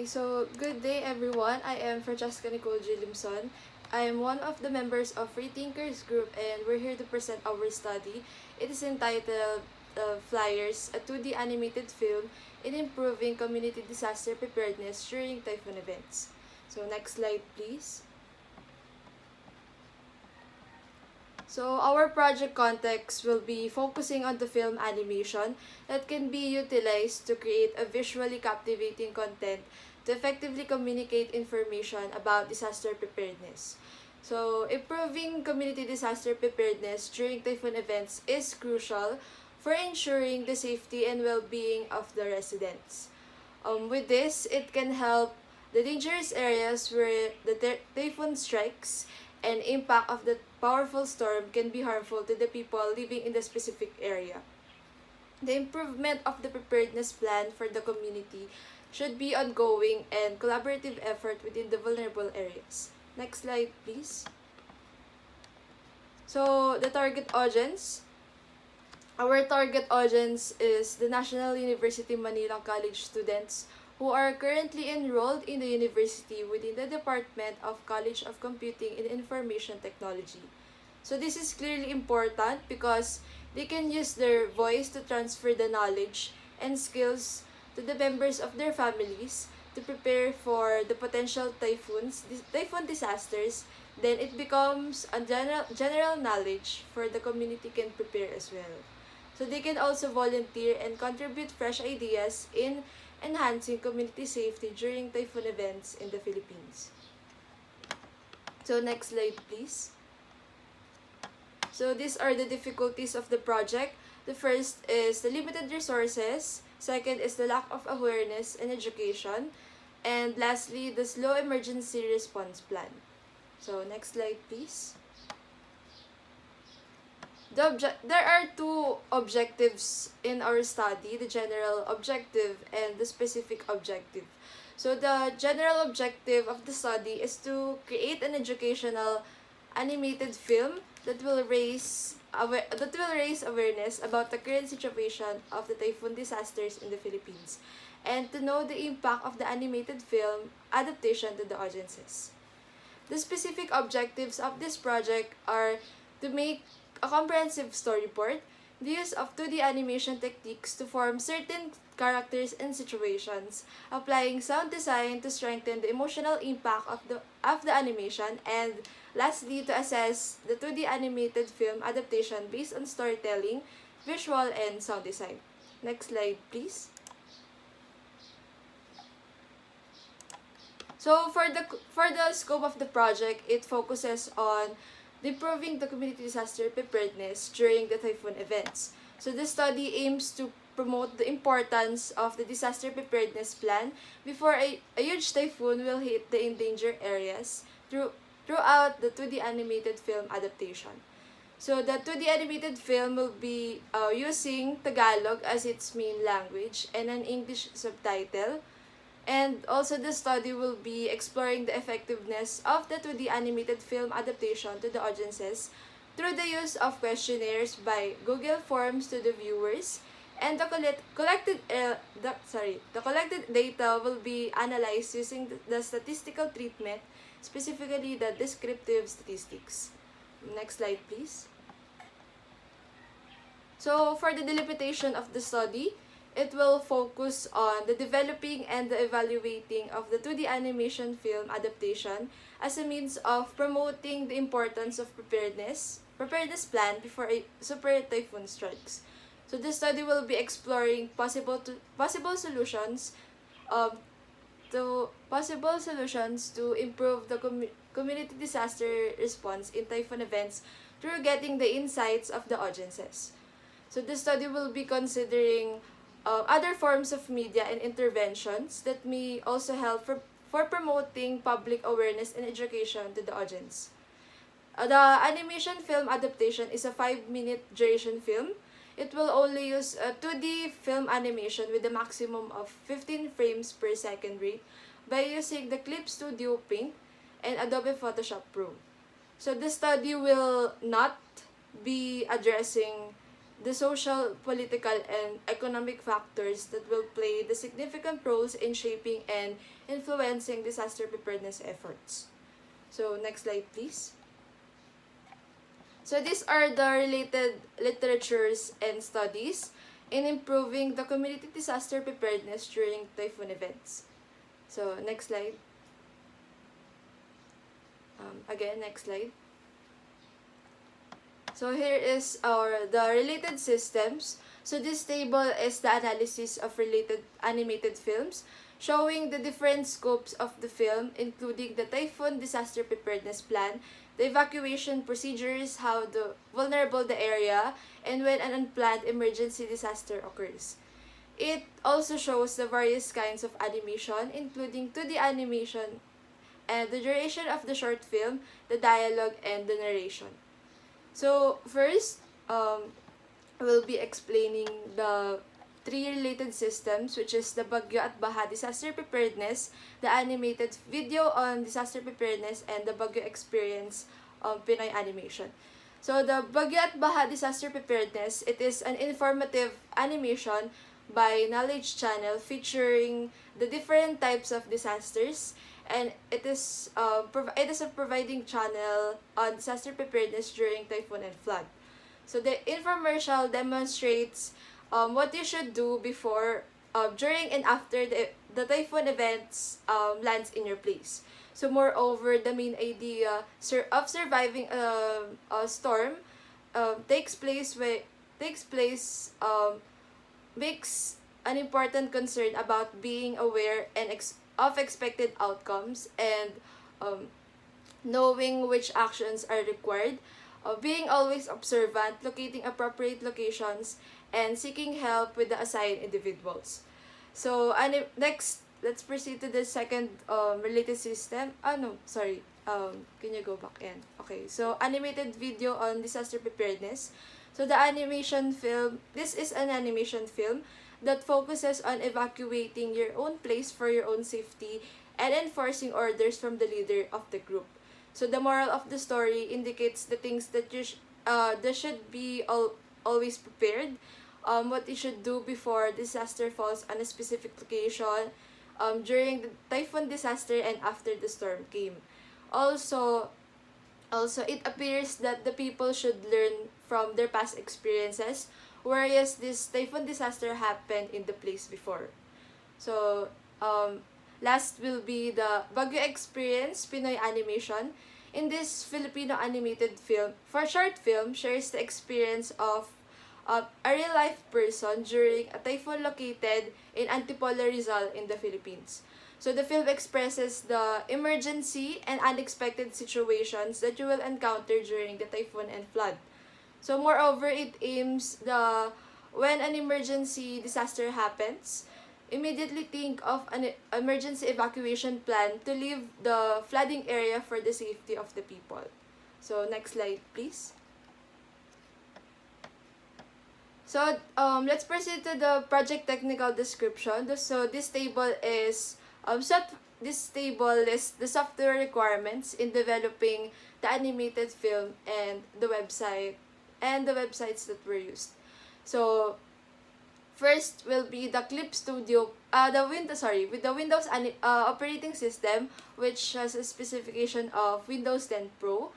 So good day everyone. I am Francesca Nicole.limson. I am one of the members of Free Thinkers group and we're here to present our study. It is entitled Flyers, a 2D animated film in improving community disaster preparedness during typhoon events. So next slide please. So our project context will be focusing on the film animation that can be utilized to create a visually captivating content to effectively communicate information about disaster preparedness. So improving community disaster preparedness during typhoon events is crucial for ensuring the safety and well-being of the residents. With this, it can help the dangerous areas where the typhoon strikes and impact of the powerful storm can be harmful to the people living in the specific area. The improvement of the preparedness plan for the community should be ongoing and collaborative effort within the vulnerable areas. Next slide, please. So, the target audience. Our target audience is the National University Manila College students who are currently enrolled in the university within the Department of College of Computing and Information Technology. So this is clearly important because they can use their voice to transfer the knowledge and skills to the members of their families to prepare for the potential typhoon disasters. Then it becomes a general knowledge for the community can prepare as well. So they can also volunteer and contribute fresh ideas in enhancing community safety during typhoon events in the Philippines. So next slide please. So these are the difficulties of the project. The first is the limited resources. Second is the lack of awareness and education. And lastly, the slow emergency response plan. So next slide please. There are two objectives in our study, the general objective and the specific objective. So the general objective of the study is to create an educational animated film that will raise awareness about the current situation of the typhoon disasters in the Philippines and to know the impact of the animated film adaptation to the audiences. The specific objectives of this project are to make a comprehensive storyboard, the use of 2D animation techniques to form certain characters and situations, applying sound design to strengthen the emotional impact of the animation, and lastly, to assess the 2D animated film adaptation based on storytelling, visual, and sound design. Next slide, please. So for the scope of the project, it focuses on improving the community disaster preparedness during the typhoon events. So the study aims to promote the importance of the disaster preparedness plan before a huge typhoon will hit the endangered areas throughout the 2D animated film adaptation. So the 2D animated film will be using Tagalog as its main language and an English subtitle. And also the study will be exploring the effectiveness of the 2D animated film adaptation to the audiences through the use of questionnaires by Google Forms to the viewers, and the collected data will be analyzed using the statistical treatment, specifically the descriptive statistics. Next slide please. So for the delimitation of the study, it will focus on the developing and the evaluating of the 2D animation film adaptation as a means of promoting the importance of preparedness plan before a super typhoon strikes. So this study will be exploring possible solutions to improve the community disaster response in typhoon events through getting the insights of the audiences. So this study will be considering other forms of media and interventions that may also help for promoting public awareness and education to the audience. The animation film adaptation is a 5-minute duration film. It will only use a 2D film animation with a maximum of 15 frames per second rate by using the Clip Studio Paint and Adobe Photoshop Pro. So the study will not be addressing the social, political, and economic factors that will play the significant roles in shaping and influencing disaster preparedness efforts. So next slide please. So these are the related literatures and studies in improving the community disaster preparedness during typhoon events. So next slide. Again, next slide. So here is the related systems. So this table is the analysis of related animated films, showing the different scopes of the film, including the typhoon disaster preparedness plan, the evacuation procedures, how vulnerable the area, and when an unplanned emergency disaster occurs. It also shows the various kinds of animation, including 2D animation, and the duration of the short film, the dialogue, and the narration. So first, we'll be explaining the three related systems, which is the Bagyo at Baha disaster preparedness, the animated video on disaster preparedness, and the Bagyo experience Pinoy animation. So the Bagyo at Baha disaster preparedness, it is an informative animation by Knowledge Channel featuring the different types of disasters, and it is a providing channel on disaster preparedness during typhoon and flood. So the infomercial demonstrates what you should do before, during, and after the typhoon events lands in your place. So moreover, the main idea of surviving a storm makes an important concern about being aware of expected outcomes, and knowing which actions are required, being always observant, locating appropriate locations, and seeking help with the assigned individuals. So next, let's proceed to the second related system. Can you go back in? Okay, so animated video on disaster preparedness. So this is an animation film that focuses on evacuating your own place for your own safety and enforcing orders from the leader of the group. So the moral of the story indicates the things that that should be always prepared, what you should do before disaster falls on a specific location, during the typhoon disaster, and after the storm came. Also, it appears that the people should learn from their past experiences, whereas this typhoon disaster happened in the place before. So, last will be the Baguio Experience Pinoy Animation. In this Filipino animated film, for short film, shares the experience of a real-life person during a typhoon located in Antipolo, Rizal in the Philippines. So the film expresses the emergency and unexpected situations that you will encounter during the typhoon and flood. So moreover, it aims when an emergency disaster happens, immediately think of an emergency evacuation plan to leave the flooding area for the safety of the people. So next slide, please. So let's proceed to the project technical description. So this table lists the software requirements in developing the animated film and the websites that were used. So first will be the Clip Studio, with the Windows operating system, which has a specification of Windows 10 Pro.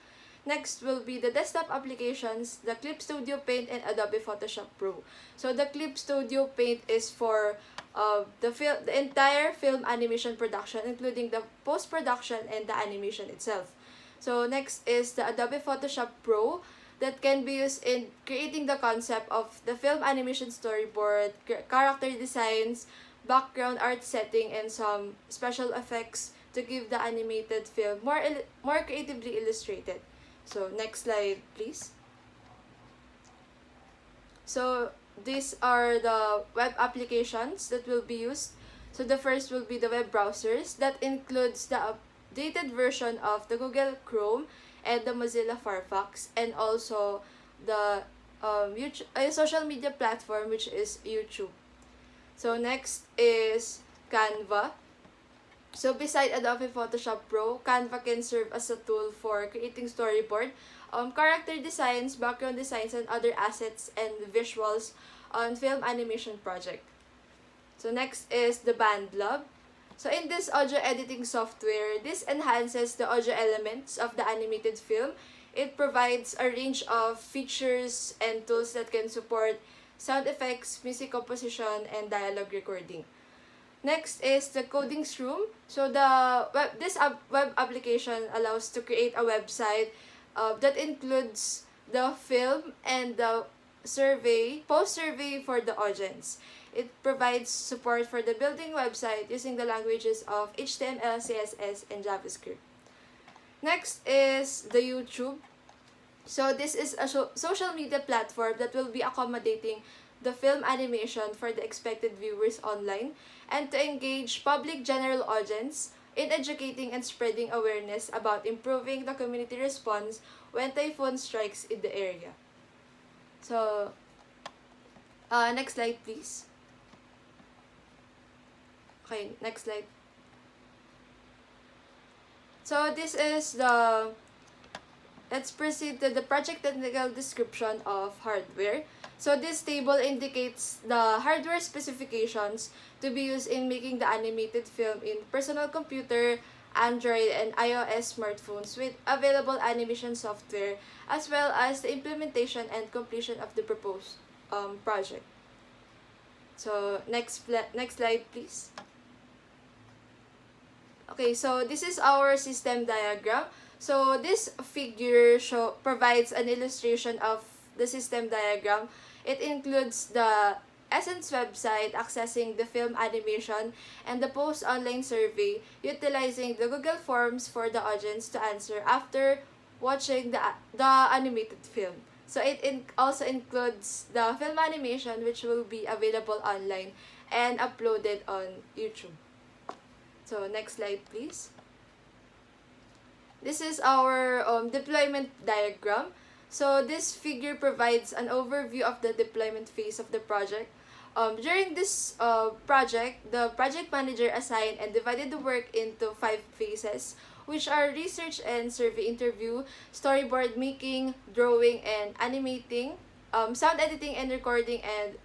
Next will be the desktop applications, the Clip Studio Paint and Adobe Photoshop Pro. So the Clip Studio Paint is for the entire film animation production, including the post-production and the animation itself. So next is the Adobe Photoshop Pro, that can be used in creating the concept of the film animation storyboard, character designs, background art setting, and some special effects to give the animated film more creatively illustrated. So next slide, please. So these are the web applications that will be used. So the first will be the web browsers, that includes the updated version of the Google Chrome and the Mozilla Firefox, and also the social media platform, which is YouTube. So next is Canva. So beside Adobe Photoshop Pro, Canva can serve as a tool for creating storyboard, character designs, background designs, and other assets and visuals on film animation project. So next is the Band Lab. So in this audio editing software, this enhances the audio elements of the animated film. It provides a range of features and tools that can support sound effects, music composition, and dialogue recording. Next is the Codings Room. So this web application allows to create a website that includes the film and the post-survey for the audience. It provides support for the building website using the languages of HTML, CSS, and JavaScript. Next is the YouTube. So this is a social media platform that will be accommodating the film animation for the expected viewers online and to engage public general audience in educating and spreading awareness about improving the community response when typhoon strikes in the area. So, next slide please. Okay, next slide. So this is let's proceed to the project technical description of hardware. So this table indicates the hardware specifications to be used in making the animated film in personal computer, Android, and iOS smartphones with available animation software, as well as the implementation and completion of the proposed project. So next slide please. Okay, so this is our system diagram. So this figure provides an illustration of the system diagram. It includes the Essence website accessing the film animation and the post online survey utilizing the Google Forms for the audience to answer after watching the animated film. So it also includes the film animation which will be available online and uploaded on YouTube. So next slide please. This is our deployment diagram. So this figure provides an overview of the deployment phase of the project. During this project, the project manager assigned and divided the work into 5 phases, which are research and survey interview, storyboard making, drawing and animating, sound editing and recording, and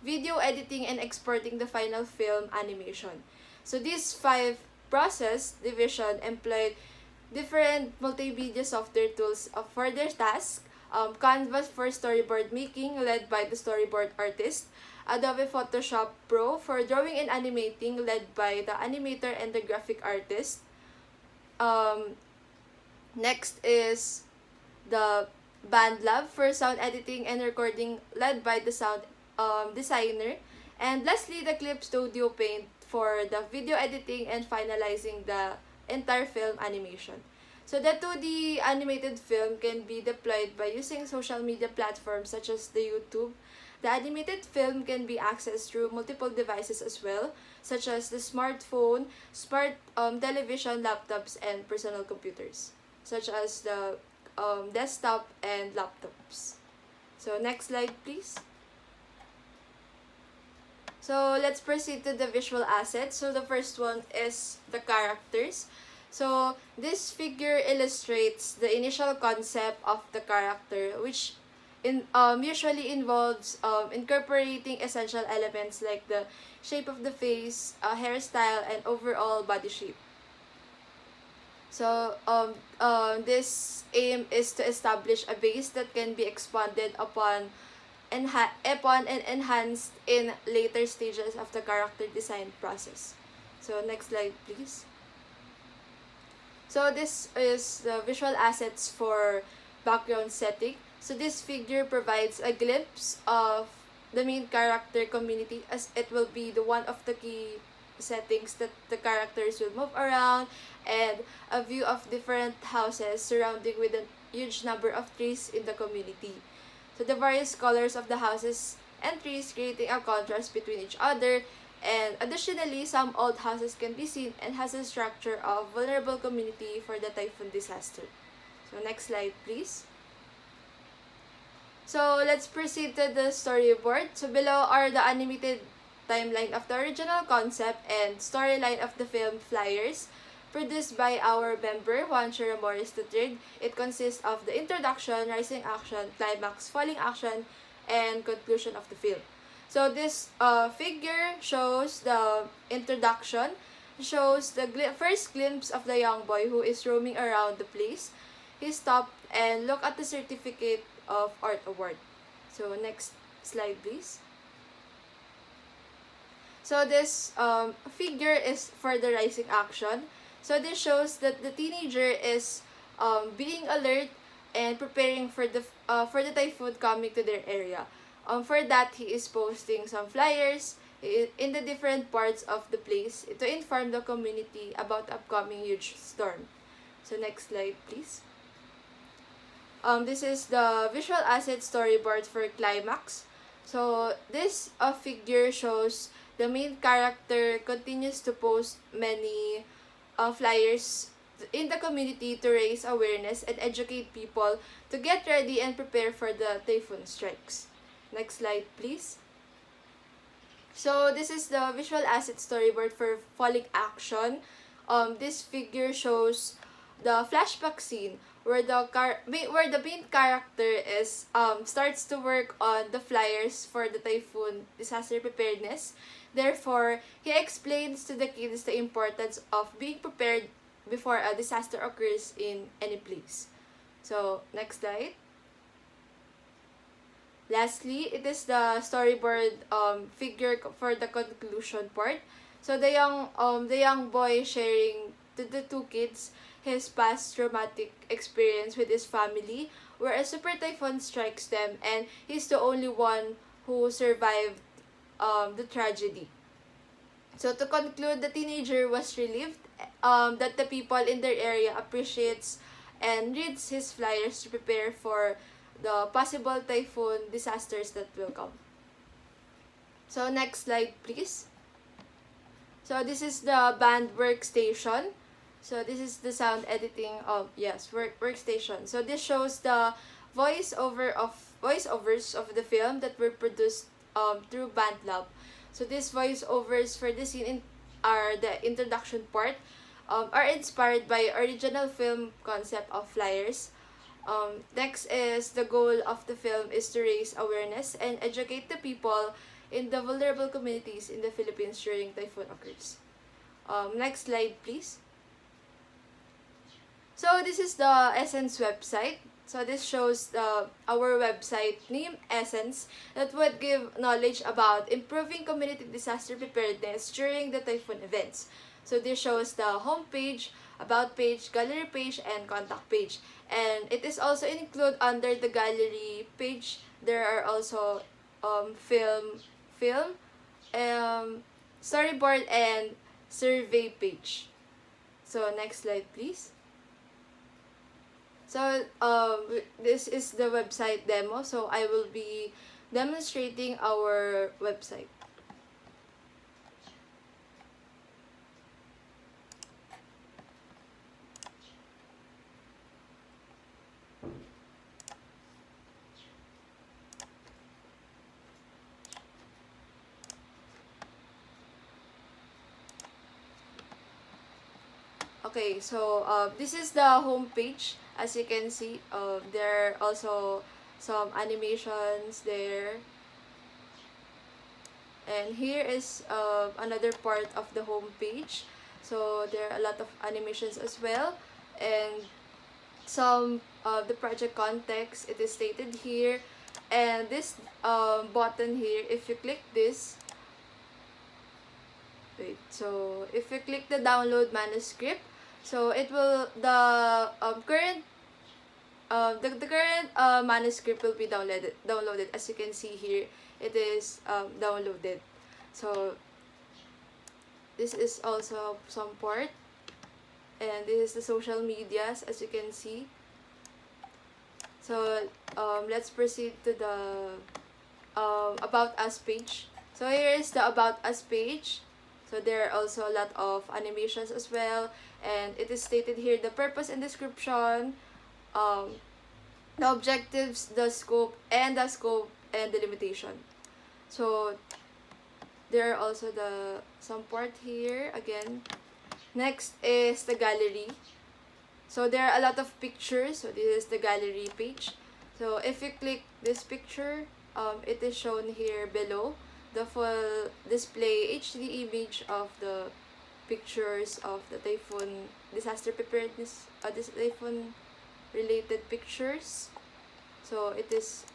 video editing and exporting the final film animation. So these 5 process division employed different multimedia software tools for their task. Canvas for storyboard making led by the storyboard artist, Adobe Photoshop Pro for drawing and animating led by the animator and the graphic artist. Next is the BandLab for sound editing and recording led by the sound designer. And lastly, the Clip Studio Paint for the video editing and finalizing the entire film animation. So the 2D animated film can be deployed by using social media platforms such as the YouTube. The animated film can be accessed through multiple devices as well, such as the smartphone, smart television, laptops, and personal computers, such as the desktop and laptops. So next slide please. So let's proceed to the visual assets. So the first one is the characters. So this figure illustrates the initial concept of the character, which usually involves incorporating essential elements like the shape of the face, hairstyle, and overall body shape. So this aim is to establish a base that can be expanded upon and enhanced in later stages of the character design process. So next slide please. So this is the visual assets for background setting. So this figure provides a glimpse of the main character community, as it will be the one of the key settings that the characters will move around, and a view of different houses surrounding with a huge number of trees in the community. So the various colors of the houses and trees creating a contrast between each other, and additionally some old houses can be seen and has a structure of vulnerable community for the typhoon disaster. So next slide please. So let's proceed to the storyboard. So below are the animated timeline of the original concept and storyline of the film Flyers, produced by our member Juan Chiramoris III. It consists of the introduction, rising action, climax, falling action, and conclusion of the film. So this figure shows the introduction, shows the first glimpse of the young boy who is roaming around the place. He stopped and looked at the certificate of art award. So next slide please. So this figure is for the rising action. So this shows that the teenager is being alert and preparing for the typhoon coming to their area. For that, he is posting some flyers in the different parts of the place to inform the community about the upcoming huge storm. So next slide, please. This is the visual asset storyboard for Climax. So this figure shows the main character continues to post many flyers in the community to raise awareness and educate people to get ready and prepare for the typhoon strikes. Next slide, please. So this is the visual asset storyboard for Falling Action. This figure shows the flashback scene where the main character is starts to work on the flyers for the typhoon disaster preparedness. Therefore, he explains to the kids the importance of being prepared before a disaster occurs in any place. So, next slide. Lastly, it is the storyboard figure for the conclusion part. So the young boy sharing to the two kids his past traumatic experience with his family, where a super typhoon strikes them, and he's the only one who survived the tragedy. So to conclude, the teenager was relieved that the people in their area appreciates and reads his flyers to prepare for the possible typhoon disasters that will come. So next slide please. So this is the band workstation. So this is the sound editing workstation. So this shows the voiceovers of the film that were produced through BandLab. So these voiceovers for the scene are the introduction part, are inspired by original film concept of flyers. Next is the goal of the film is to raise awareness and educate the people in the vulnerable communities in the Philippines during typhoon occurs. Next slide please. So this is the Essence website. So this shows our website named Essence that would give knowledge about improving community disaster preparedness during the typhoon events. So this shows the homepage, about page, gallery page, and contact page. And it is also included under the gallery page. There are also film, storyboard, and survey page. So next slide please. So this is the website demo. So I will be demonstrating our website. Okay, so this is the home page. As you can see, there are also some animations there. And here is another part of the home page. So there are a lot of animations as well. And some of the project context, it is stated here. And this button here, if you click this, so if you click the download manuscript, so it will the current manuscript will be downloaded. As you can see here, it is downloaded. So this is also some part, and this is the social medias, as you can see. So let's proceed to the about us page. So here is the about us page. So there are also a lot of animations as well, and it is stated here the purpose and description, the objectives, the scope and the limitation. So there are also some part here again. Next is the gallery. So there are a lot of pictures. So this is the gallery page. So if you click this picture, it is shown here below. the full display HD image of the pictures of the typhoon disaster preparedness, this typhoon related pictures. So it is,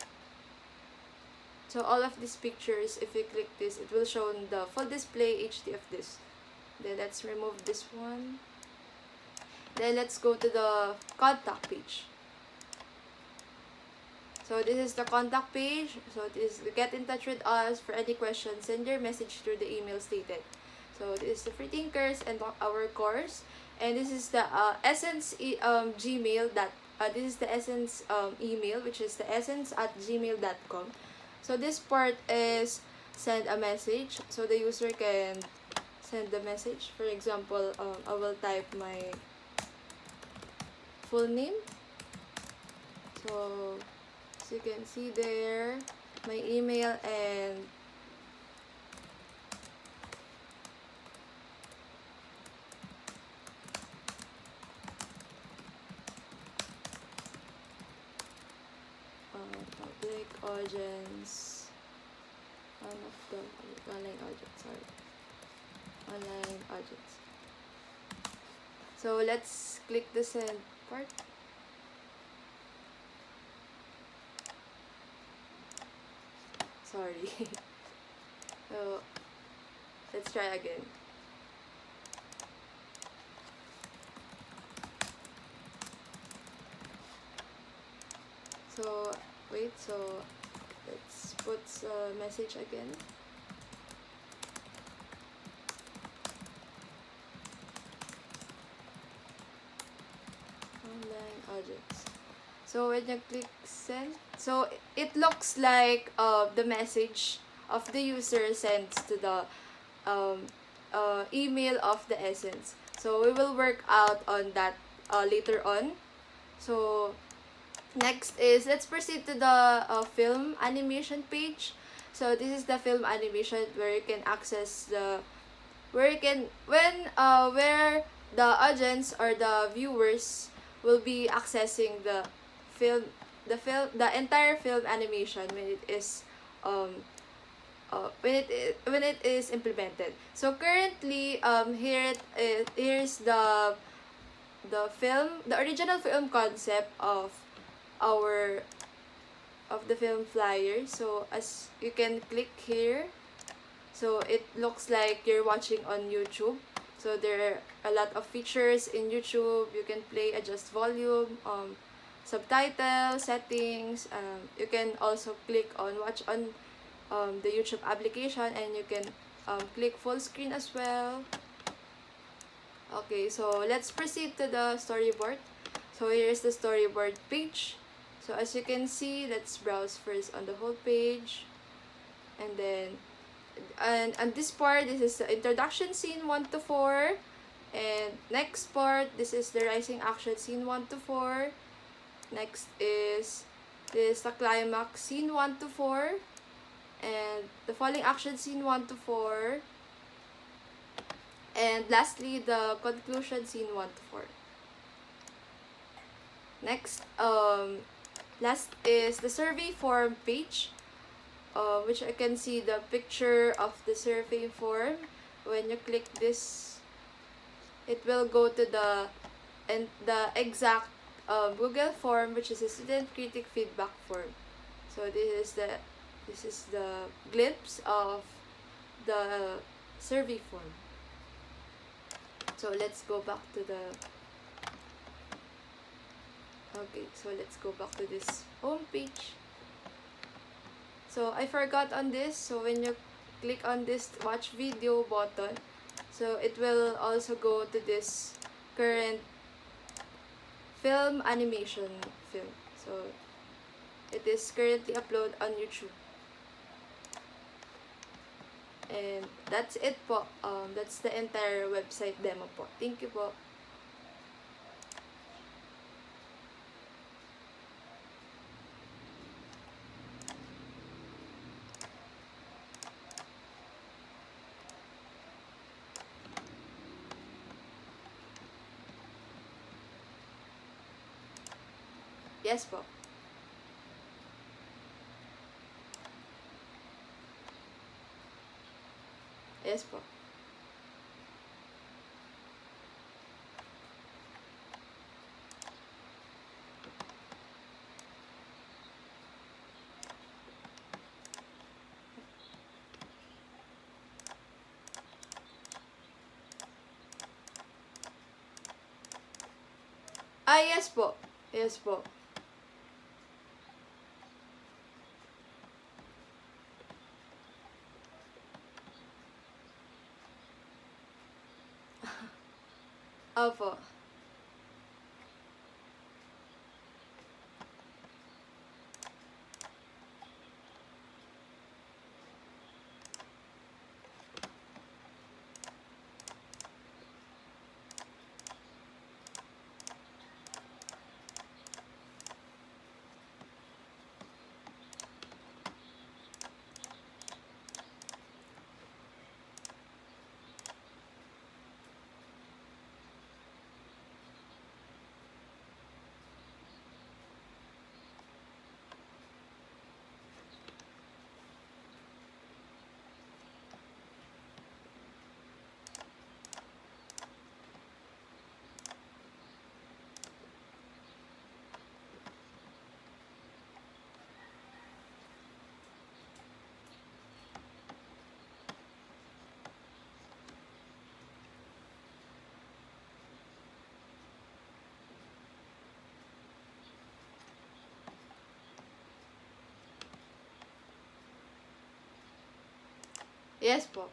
so all of these pictures, if you click this, it will show the full display HD of this. Then let's remove this one. Then let's go to the contact page. So this is the contact page. So this is get in touch with us for any questions. Send your message through the email stated. So this is the Free Thinkers and our course. And this is the Essence Gmail that this is the Essence email, which is the essence@gmail.com. So this part is send a message. So the user can send the message. For example, I will type my full name. So as you can see there, my email and public audience, online audience. So let's click the send part. Sorry. So let's try again. So wait, so let's put a message again. Online audience. So when you click send, so it looks like the message of the user sends to the email of the Essence. So we will work out on that later on. So next is, let's proceed to the film animation page. So this is the film animation where you can access the, where you can, where the audience or the viewers will be accessing the entire film animation when it is when it is implemented. So currently here's the original film concept of the film flyer. So as you can click here, so it looks like you're watching on YouTube. So there are a lot of features in YouTube. You can play, adjust volume, subtitle settings. You can also click on watch on the YouTube application, and you can click full screen as well. Okay, so let's proceed to the storyboard. So here's the storyboard page. So as you can see, let's browse first on the whole page, and then and this part, this is the introduction scene 1 to 4, and next part, this is the rising action scene 1 to 4. Next is the climax scene 1 to 4, and the falling action scene 1 to 4, and lastly the conclusion scene 1 to 4. Next, last is the survey form page, which I can see the picture of the survey form. When you click this, it will go to the exact Google form, which is a student critic feedback form. So this is the glimpse of the survey form. So let's go back to the so let's go back to this home page. So I forgot on this. So when you click on this watch video button, so it will also go to this current film animation film. So it is currently uploaded on YouTube. And that's it po. That's the entire website demo po. Thank you po. Yes po. Yes po. Yes po. Yes po. Opo. Yes po.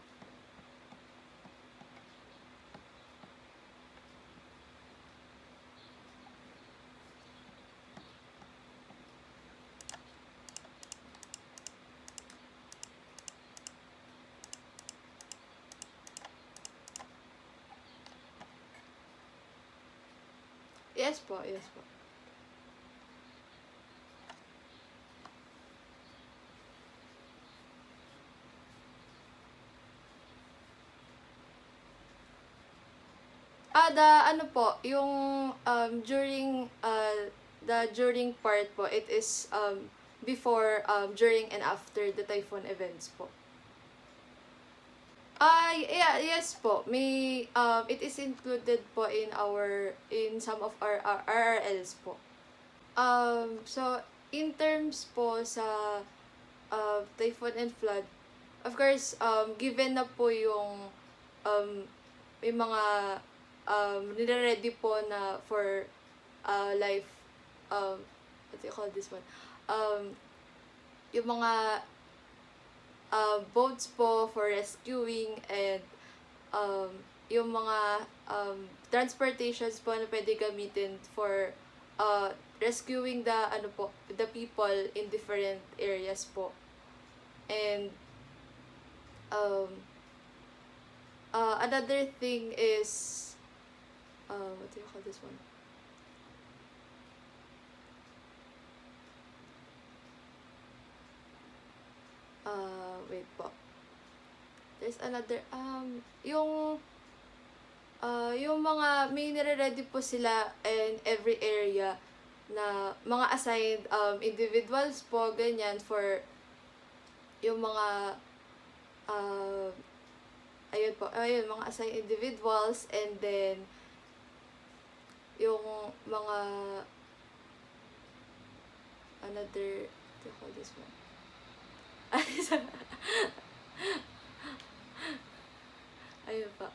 Yes po. Yes po. The ano po, yung during part po, it is before, during, and after the typhoon events po. Yeah, yes po. It is included po in some of our RRLs po. So in terms po sa typhoon and flood, of course, given na po um, may mga nire-ready po na for life, what do you call this one? Yung mga boats po for rescuing, and um, yung mga transportations po na pwede gamitin for rescuing the people in different areas po. And another thing is, what do you call this one? Wait po. There's another, yung mga, may nire-ready po sila in every area na mga assigned individuals po, ganyan, for yung mga, mga assigned individuals, and then, yung mga, another, what do you call this one? Ayun pa.